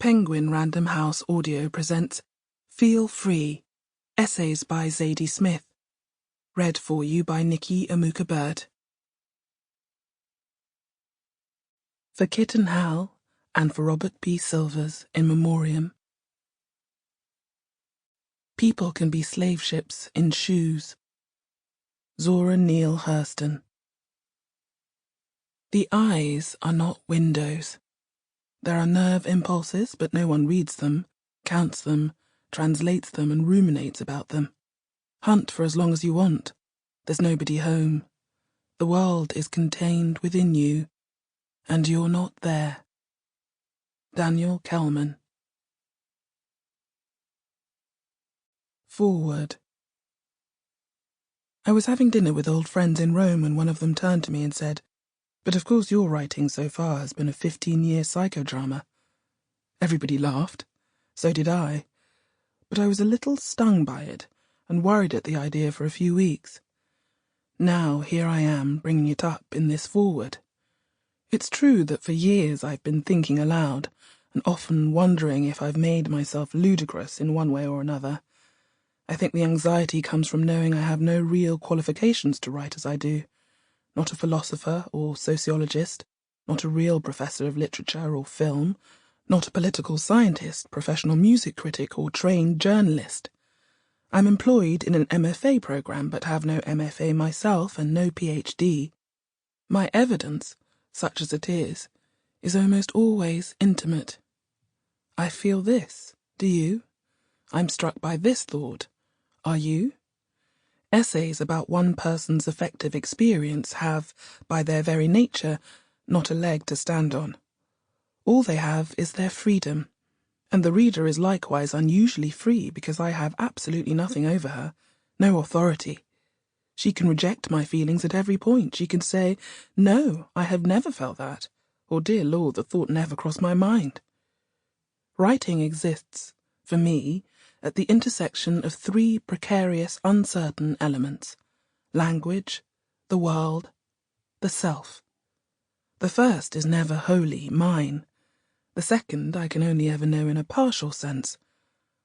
Penguin Random House Audio presents Feel Free, Essays by Zadie Smith. Read for you by Nikki, Aumka-Bird. For Kit and Hal, and for Robert B. Silvers in memoriam. People can be slave ships in shoes. Zora Neale Hurston. The eyes are not windows. There are nerve impulses, but no one reads them, counts them, translates them, and ruminates about them. Hunt for as long as you want. There's nobody home. The world is contained within you, and you're not there. Daniel Kelman. Forward. I was having dinner with old friends in Rome when one of them turned to me and said, "But of course your writing so far has been a 15-year psychodrama." Everybody laughed. So did I. But I was a little stung by it and worried at the idea for a few weeks. Now here I am bringing it up in this foreword. It's true that for years I've been thinking aloud and often wondering if I've made myself ludicrous in one way or another. I think the anxiety comes from knowing I have no real qualifications to write as I do. Not a philosopher or sociologist, not a real professor of literature or film, not a political scientist, professional music critic, or trained journalist. I'm employed in an MFA program but have no MFA myself and no PhD. My evidence, such as it is almost always intimate. I feel this, do you? I'm struck by this thought. Are you? Essays about one person's affective experience have, by their very nature, not a leg to stand on. All they have is their freedom, and the reader is likewise unusually free because I have absolutely nothing over her, no authority. She can reject my feelings at every point. She can say, "No, I have never felt that," or "Dear Lord, the thought never crossed my mind." Writing exists, for me, at the intersection of three precarious, uncertain elements: language, the world, the self. The first is never wholly mine. The second I can only ever know in a partial sense.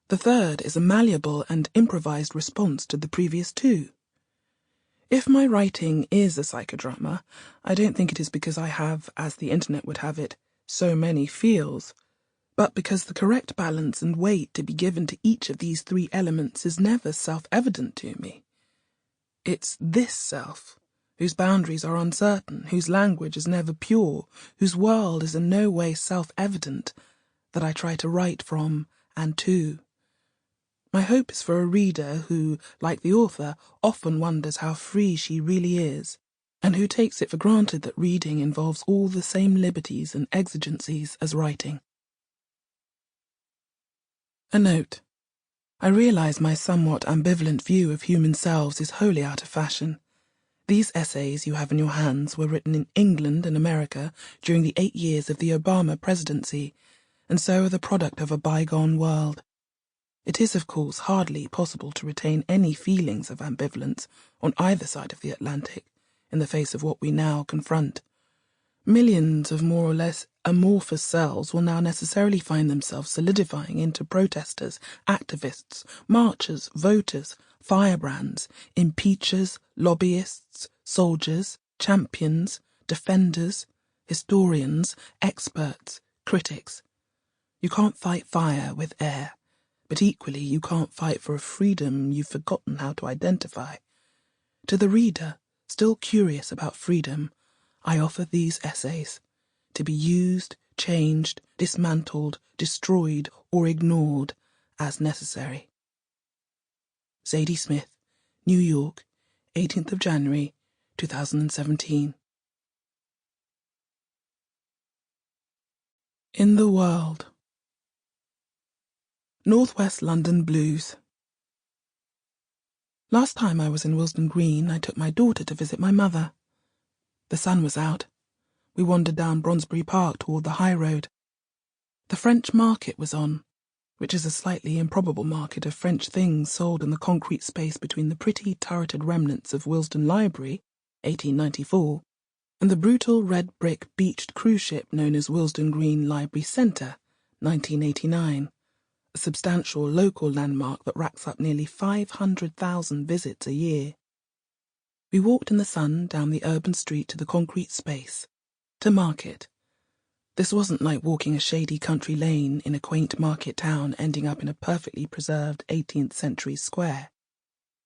The third is a malleable and improvised response to the previous two. If my writing is a psychodrama, I don't think it is because I have, as the internet would have it, so many feels, but because the correct balance and weight to be given to each of these three elements is never self-evident to me. It's this self, whose boundaries are uncertain, whose language is never pure, whose world is in no way self-evident, that I try to write from and to. My hope is for a reader who, like the author, often wonders how free she really is, and who takes it for granted that reading involves all the same liberties and exigencies as writing. A note. I realize my somewhat ambivalent view of human selves is wholly out of fashion. These essays you have in your hands were written in England and America during the 8 years of the Obama presidency, and so are the product of a bygone world. It is, of course, hardly possible to retain any feelings of ambivalence on either side of the Atlantic in the face of what we now confront. Millions of more or less amorphous selves will now necessarily find themselves solidifying into protesters, activists, marchers, voters, firebrands, impeachers, lobbyists, soldiers, champions, defenders, historians, experts, critics. You can't fight fire with air, but equally you can't fight for a freedom you've forgotten how to identify. To the reader, still curious about freedom, I offer these essays, to be used, changed, dismantled, destroyed, or ignored as necessary. Zadie Smith, New York, 18th of January, 2017. In the World. Northwest London Blues. Last time I was in Willesden Green, I took my daughter to visit my mother. The sun was out. We wandered down Bronsbury Park toward the high road. The French market was on, which is a slightly improbable market of French things sold in the concrete space between the pretty turreted remnants of Willesden Library, 1894, and the brutal red-brick beached cruise ship known as Willesden Green Library Centre, 1989, a substantial local landmark that racks up nearly 500,000 visits a year. We walked in the sun down the urban street to the concrete space, to market. This wasn't like walking a shady country lane in a quaint market town ending up in a perfectly preserved 18th century square.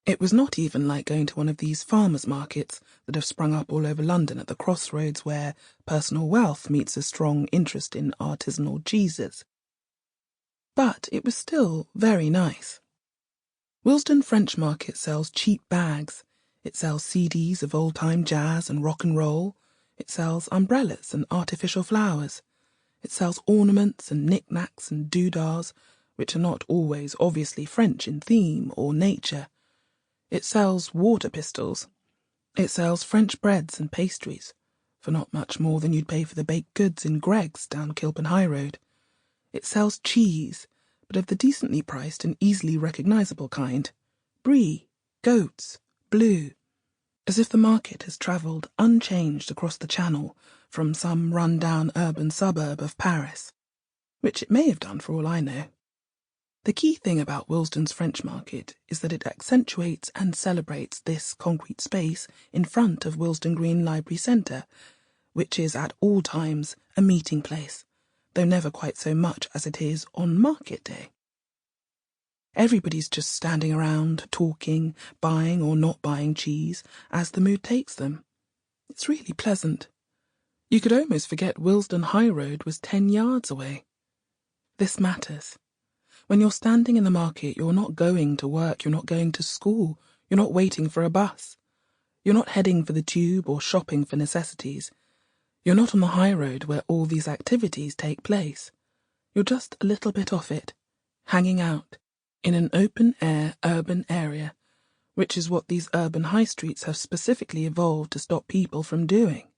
It was not even like going to one of these farmers' markets that have sprung up all over London at the crossroads where personal wealth meets a strong interest in artisanal cheeses. But it was still very nice. Willesden French Market sells cheap bags. It sells CDs of old-time jazz and rock and roll. It sells umbrellas and artificial flowers. It sells ornaments and knickknacks and doodahs, which are not always obviously French in theme or nature. It sells water pistols. It sells French breads and pastries, for not much more than you'd pay for the baked goods in Greg's down Kilburn High Road. It sells cheese, but of the decently priced and easily recognisable kind. Brie, goats, blue. As if the market has travelled unchanged across the Channel from some run-down urban suburb of Paris, which it may have done for all I know. The key thing about Willesden's French Market is that it accentuates and celebrates this concrete space in front of Willesden Green Library Centre, which is at all times a meeting place, though never quite so much as it is on market day. Everybody's just standing around, talking, buying or not buying cheese, as the mood takes them. It's really pleasant. You could almost forget Willesden High Road was 10 yards away. This matters. When you're standing in the market, you're not going to work, you're not going to school, you're not waiting for a bus. You're not heading for the tube or shopping for necessities. You're not on the high road where all these activities take place. You're just a little bit off it, hanging out, in an open-air urban area, which is what these urban high streets have specifically evolved to stop people from doing.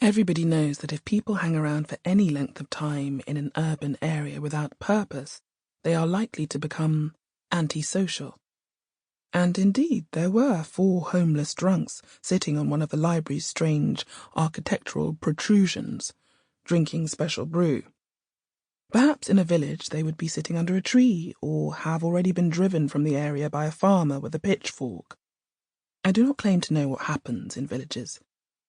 Everybody knows that if people hang around for any length of time in an urban area without purpose, they are likely to become antisocial. And indeed, there were 4 homeless drunks sitting on one of the library's strange architectural protrusions, drinking special brew. Perhaps in a village they would be sitting under a tree, or have already been driven from the area by a farmer with a pitchfork. I do not claim to know what happens in villages,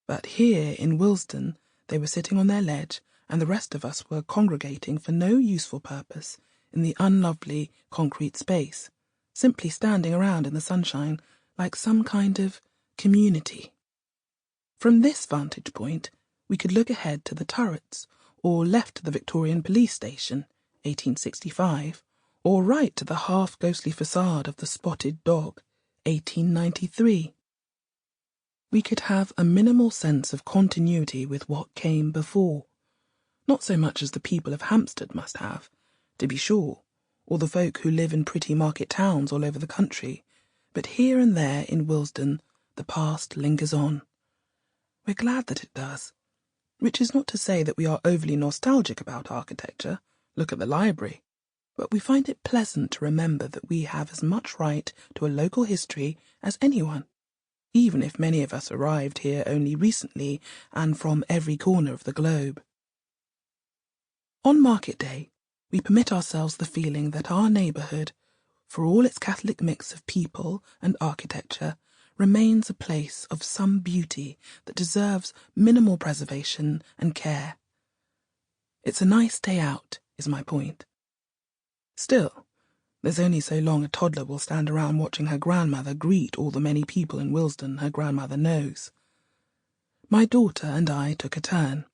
but here in Willesden they were sitting on their ledge, and the rest of us were congregating for no useful purpose in the unlovely concrete space, simply standing around in the sunshine like some kind of community. From this vantage point, we could look ahead to the turrets, or left to the Victorian Police Station, 1865, or right to the half-ghostly facade of the Spotted Dog, 1893. We could have a minimal sense of continuity with what came before, not so much as the people of Hampstead must have, to be sure, or the folk who live in pretty market towns all over the country, but here and there in Willesden the past lingers on. We're glad that it does, which is not to say that we are overly nostalgic about architecture. Look at the library. But we find it pleasant to remember that we have as much right to a local history as anyone, even if many of us arrived here only recently and from every corner of the globe. On market day, we permit ourselves the feeling that our neighbourhood, for all its Catholic mix of people and architecture, remains a place of some beauty that deserves minimal preservation and care. It's a nice day out, is my point. Still, there's only so long a toddler will stand around watching her grandmother greet all the many people in Willesden her grandmother knows. My daughter and I took a turn.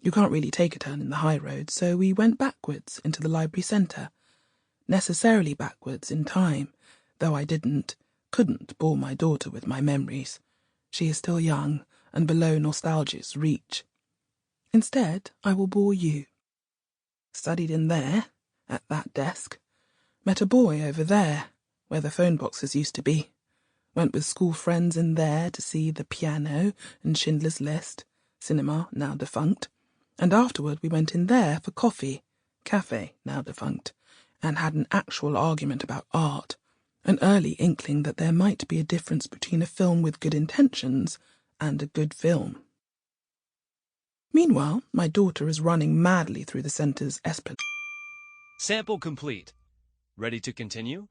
You can't really take a turn in the high road, so we went backwards into the library centre, necessarily backwards in time, though I couldn't bore my daughter with my memories. She is still young and below nostalgia's reach. Instead, I will bore you. Studied in there, at that desk. Met a boy over there, where the phone boxes used to be. Went with school friends in there to see The Piano and Schindler's List, cinema now defunct, and afterward we went in there for coffee, cafe now defunct, and had an actual argument about art, an early inkling that there might be a difference between a film with good intentions and a good film. Meanwhile, my daughter is running madly through the centre's esplanade. Sample complete. Ready to continue?